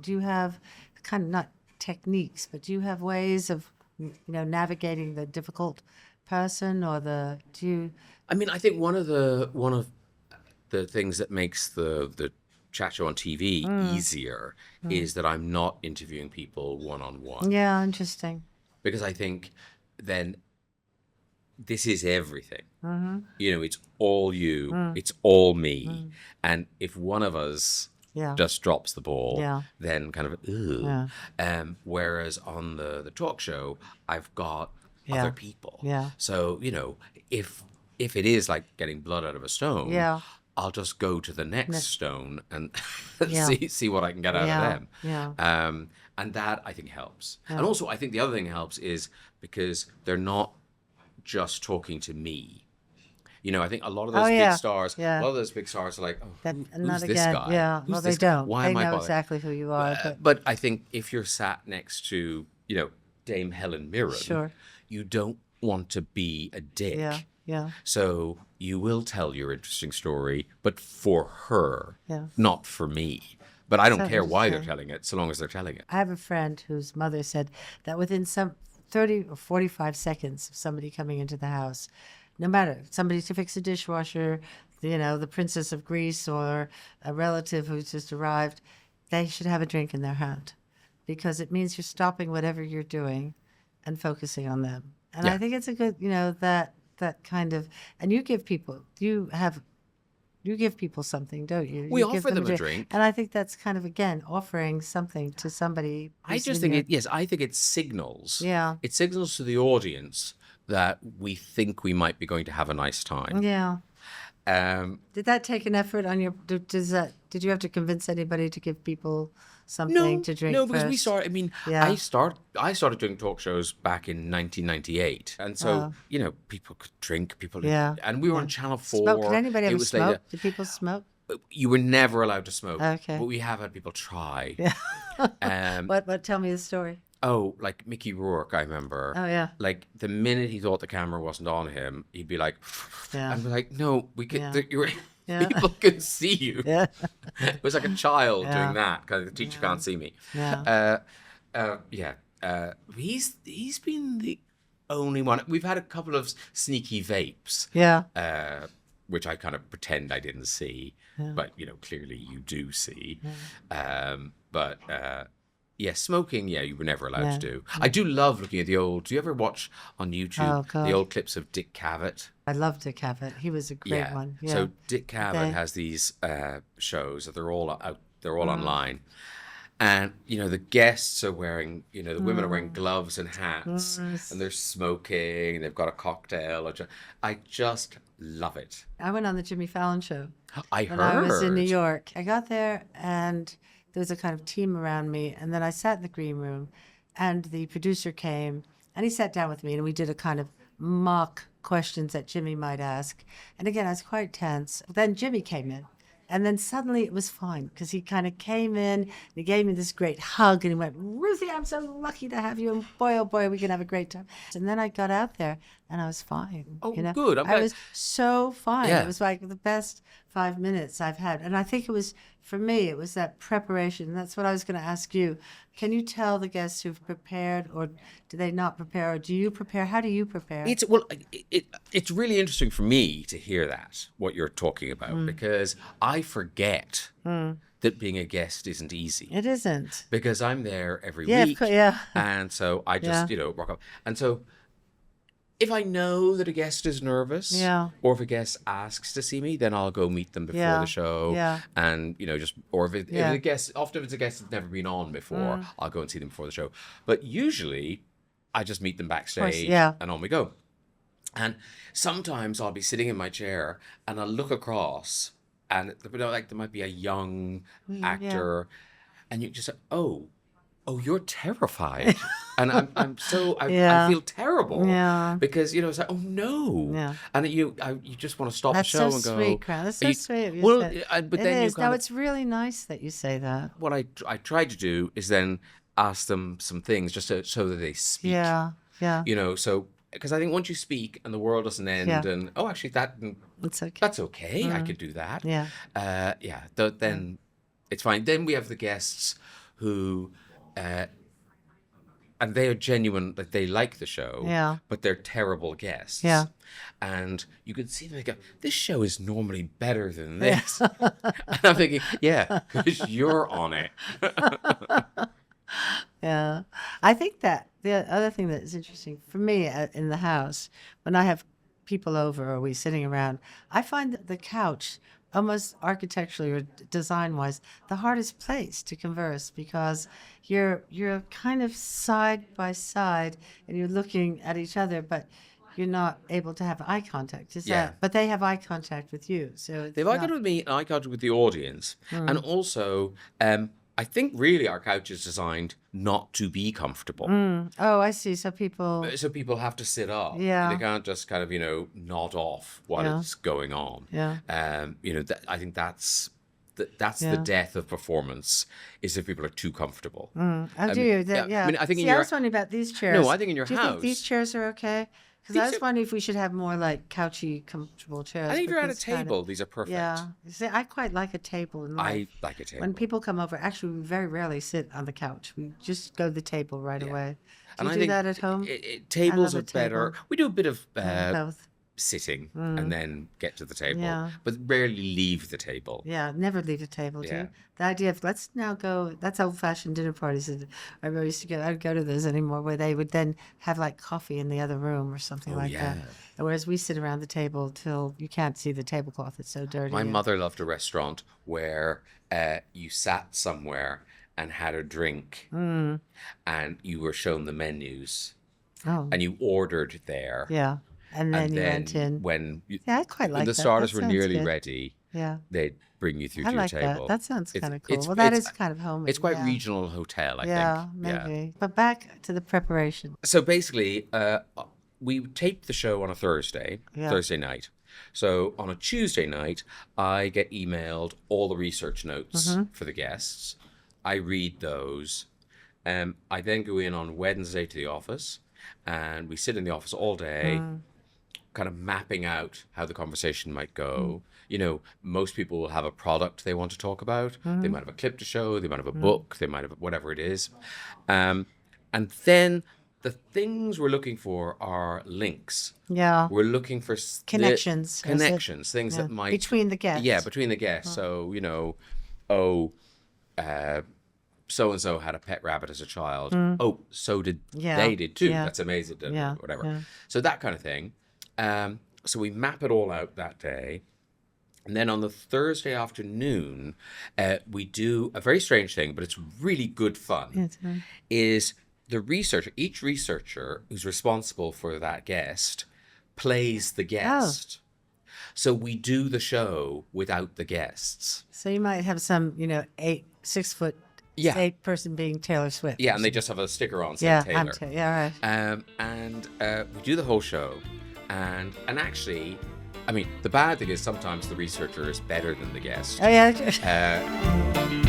Do you have kind of not techniques, but do you have ways of, navigating the difficult person or do you? I mean, I think one of the things that makes the chat show on TV easier is that I'm not interviewing people one on one, Yeah, interesting. because I think then this is everything. Mm-hmm. It's all you, it's all me, and if one of us Yeah. just drops the ball, Yeah. then kind of ugh. Yeah. Whereas on the talk show, I've got Yeah. other people. Yeah. So if it is like getting blood out of a stone, Yeah. I'll just go to the next stone and Yeah. see what I can get out of them. Yeah. And that I think helps. Yeah. And also I think the other thing helps is because they're not just talking to me. I think a lot of those big stars, Yeah. a lot of those big stars are like, oh, who's Not this again. guy? Yeah. Who's Well, this they guy? don't. Why They am I know bothered? exactly who you are. But I think if you're sat next to, Dame Helen Mirren, Sure. you don't want to be a dick. Yeah. Yeah. So you will tell your interesting story, but for her, Yeah. not for me. But I don't So care why they're interesting. telling it, so long as they're telling it. I have a friend whose mother said that within some 30 or 45 seconds of somebody coming into the house, no matter somebody to fix a dishwasher, the Princess of Greece or a relative who's just arrived, they should have a drink in their hand because it means you're stopping whatever you're doing and focusing on them. And Yeah. I think it's a good, that kind of, and you give people something, don't you? We You give offer them a drink. And I think that's kind of, again, offering something to somebody. I who's just in think your- I think it signals. Yeah. It signals to the audience that we think we might be going to have a nice time. Yeah. Um, Did that take an effort on your? Did you have to convince anybody to give people something no, to drink? no, because we first? started. I mean, Yeah. I started doing talk shows back in 1998, and so people could drink. Yeah. And we were on Channel 4. Smoke? Did anybody It ever was smoke? later. Did people smoke? You were never allowed to smoke. Okay. But we have had people try. Yeah. Um, What? Tell me the story. like Mickey Rourke, I remember. Oh yeah. Like the minute he thought the camera wasn't on him, he'd be like, Yeah. I'd be like, no, we can. Yeah. Yeah. People can see you. Yeah. It was like a child Yeah. doing that because the teacher can't see me. Yeah. He's been the only one. We've had a couple of sneaky vapes, Yeah. which I kind of pretend I didn't see, but clearly you do see. Smoking, you were never allowed to do. I do love looking at the old. Do you ever watch on YouTube God. the old clips of Dick Cavett? I loved Dick Cavett. He was a great one. Yeah. So Dick Cavett Okay. has these shows that they're all out. They're all online. And, the guests are wearing, the women are wearing gloves and hats, and they're smoking, and they've got a cocktail. I just love it. I went on the Jimmy Fallon show. I When heard. I was in New York. I got there and there was a kind of team around me. And then I sat in the green room and the producer came and he sat down with me and we did a kind of mock questions that Jimmy might ask. And again, I was quite tense. Then Jimmy came in. And then suddenly it was fine because he kind of came in and he gave me this great hug and he went, Ruthie, I'm so lucky to have you. And boy, oh boy, we can have a great time. And then I got out there and I was fine. Oh, good. I'm I glad. was so fine. Yeah. It was like the best 5 minutes I've had. And I think it was, for me, it was that preparation. That's what I was going to ask you. Can you tell the guests who've prepared or do they not prepare or do you prepare? How do you prepare? It's really interesting for me to hear that, what you're talking about, because I forget that being a guest isn't easy. It isn't. Because I'm there every Yeah, week. of course, yeah. And so I just, rock up. And so if I know that a guest is nervous, Yeah. or if a guest asks to see me, then I'll go meet them before Yeah. the show. Yeah. And, or if Yeah. the guest, often if it's a guest that's never been on before, I'll go and see them before the show. But usually I just meet them backstage yeah. and on we go. And sometimes I'll be sitting in my chair and I'll look across and there might be a young actor and you just say, oh, you're terrified. And I feel terrible. Yeah. Because, it's like, oh no. Yeah. And you just want to stop That's the show so and go. sweet, Crown. That's so sweet of you. Well, said. but It then is. you No, it's really nice that you say that. what I try to do is then ask them some things just so that they speak. Yeah. Yeah. So because I think once you speak and the world doesn't end and actually It's okay. that's okay. I could do that. Yeah. Then it's fine. Then we have the guests who, and they are genuine, that they like the show, Yeah. but they're terrible guests. Yeah. And you can see them, they go, this show is normally better than this. And I'm thinking, yeah, because you're on it. Yeah. I think that the other thing that is interesting for me in the house, when I have people over or we sitting around, I find that the couch, almost architecturally or design wise, the hardest place to converse because you're kind of side by side and you're looking at each other, but you're not able to have eye contact. Yeah. But they have eye contact with you. So it's They've eye not, contact with me and eye contact with the audience. And also, I think really our couch is designed not to be comfortable. oh, I see. So people, So people have to sit up. Yeah. They can't just kind of, nod off while Yeah. it's going on. Yeah. I think that's the Yeah. death of performance, is if people are too comfortable. oh, do mean, you? yeah, I mean, I think see, in I your- was wondering about these chairs. No, I think in your do you think these house- chairs are okay? Because I These was are- wondering if we should have more like couchy, comfortable chairs. I think if you're at a because kind of- table, these are perfect. Yeah. You see, I quite like a table in I life. like a table. When people come over, actually, we very rarely sit on the couch. We just go to the table right away. Do you I do think that at home? tables love are a better. table. We do a bit of Both. sitting and then get to the table, Yeah. but rarely leave the table. Yeah, never leave the table, do Yeah. you? The idea of let's now go, that's old-fashioned dinner parties that I really used to go, I don't go to those anymore, where they would then have like coffee in the other room or something like that. yeah. Whereas we sit around the table till you can't see the tablecloth, it's so dirty. My and- mother loved a restaurant where you sat somewhere and had a drink and you were shown the menus Oh, and you ordered there. yeah. And then And you then went in. when Yeah, I quite like the that. starters That were sounds nearly good. ready, Yeah, they'd bring you through I to like your table. that. That sounds It's- kind of cool. it's- Well, that it's- is kind of homey. It's quite yeah. regional hotel, I Yeah, think. maybe. But back to the preparation. So basically, we taped the show on a Thursday night. So on a Tuesday night, I get emailed all the research notes for the guests. I read those. I then go in on Wednesday to the office, and we sit in the office all day, kind of mapping out how the conversation might go. Most people will have a product they want to talk about. They might have a clip to show. They might have a book. They might have whatever it is. And then the things we're looking for are links. Yeah. We're looking for Connections, is it? Connections, things Yeah. that might Between the guests. Yeah, between the guests. So so and so had a pet rabbit as a child. Oh, so did Yeah. they did too. Yeah. That's amazing. Yeah. Whatever. Yeah. So that kind of thing. So we map it all out that day. And then on the Thursday afternoon, we do a very strange thing, but it's really good fun. It's, Is each researcher who's responsible for that guest plays the guest. So we do the show without the guests. So you might have some, 6'8" Yeah. person being Taylor Swift. Yeah, and they just have a sticker on saying Yeah, Taylor. yeah, right. And we do the whole show. And actually, I mean, the bad thing is sometimes the researcher is better than the guest. Oh yeah. Uh,